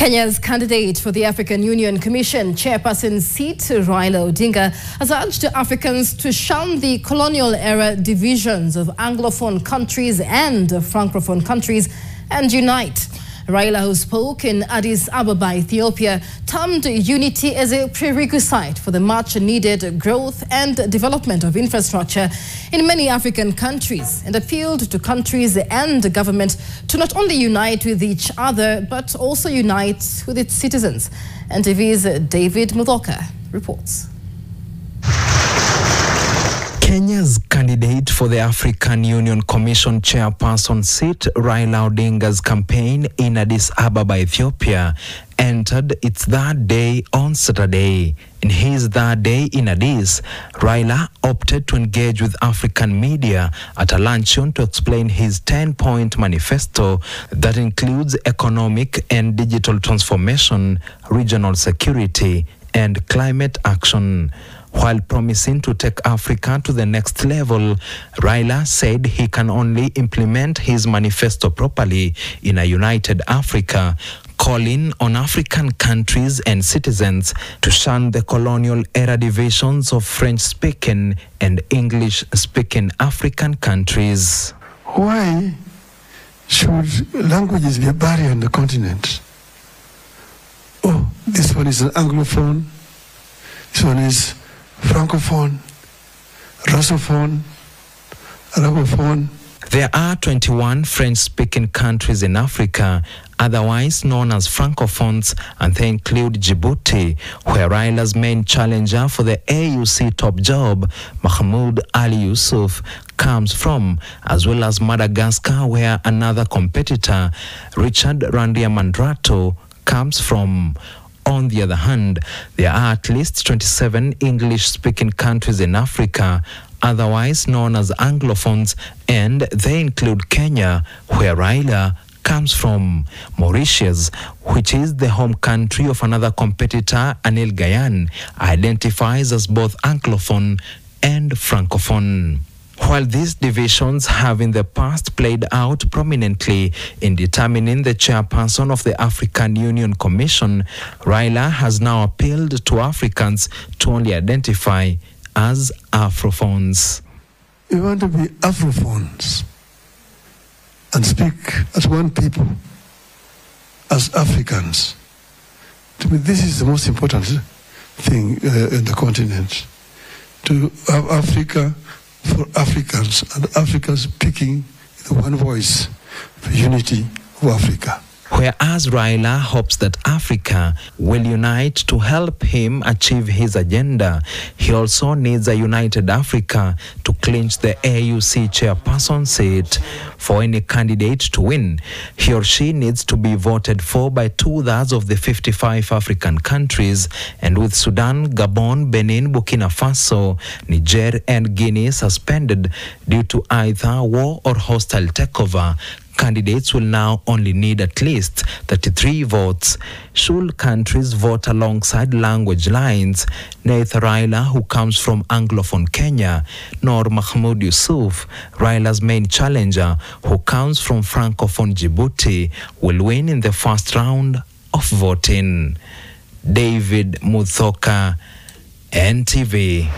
Kenya's candidate for the African Union Commission chairperson seat, Raila Odinga, has urged Africans to shun the colonial-era divisions of Anglophone countries and Francophone countries and unite. Raila, who spoke in Addis Ababa, Ethiopia, termed unity as a prerequisite for the much-needed growth and development of infrastructure in many African countries, and appealed to countries and government to not only unite with each other, but also unite with its citizens. NTV's David Mudhoka reports. Kenya's candidate for the African Union Commission chairperson seat, Raila Odinga's campaign in Addis Ababa, Ethiopia, entered its third day on Saturday. In his third day in Addis, Raila opted to engage with African media at a luncheon to explain his 10-point manifesto that includes economic and digital transformation, regional security, and climate action. While promising to take Africa to the next level, Raila said he can only implement his manifesto properly in a united Africa, calling on African countries and citizens to shun the colonial-era divisions of French-speaking and English-speaking African countries. Why should languages be a barrier on the continent? Oh, this one is an Anglophone, this one is Francophone, Russophone, Arabophone. There are 21 French-speaking countries in Africa, otherwise known as Francophones, and they include Djibouti, where Raila's main challenger for the AUC top job, Mahmoud Ali Yusuf, comes from, as well as Madagascar, where another competitor, Richard Randiamandrato, comes from. On the other hand, there are at least 27 English-speaking countries in Africa, otherwise known as Anglophones, and they include Kenya, where Raila comes from, Mauritius, which is the home country of another competitor, Anil Gayan, identifies as both Anglophone and Francophone. While these divisions have in the past played out prominently in determining the chairperson of the African Union Commission, Raila has now appealed to Africans to only identify as Afrophones. We want to be Afrophones and speak as one people, as Africans. To me, this is the most important thing in the continent. To have Africa for Africans, and Africa speaking in one voice for unity of Africa. Whereas Raila hopes that Africa will unite to help him achieve his agenda, he also needs a united Africa to clinch the AUC chairperson seat. For any candidate to win, he or she needs to be voted for by 2/3 of the 55 African countries, and with Sudan, Gabon, Benin, Burkina Faso, Niger, and Guinea suspended due to either war or hostile takeover, candidates will now only need at least 33 votes. Should countries vote alongside language lines, neither Raila, who comes from Anglophone Kenya, nor Mahmoud Yusuf, Raila's main challenger, who comes from Francophone Djibouti, will win in the first round of voting. David Mudhoka, NTV.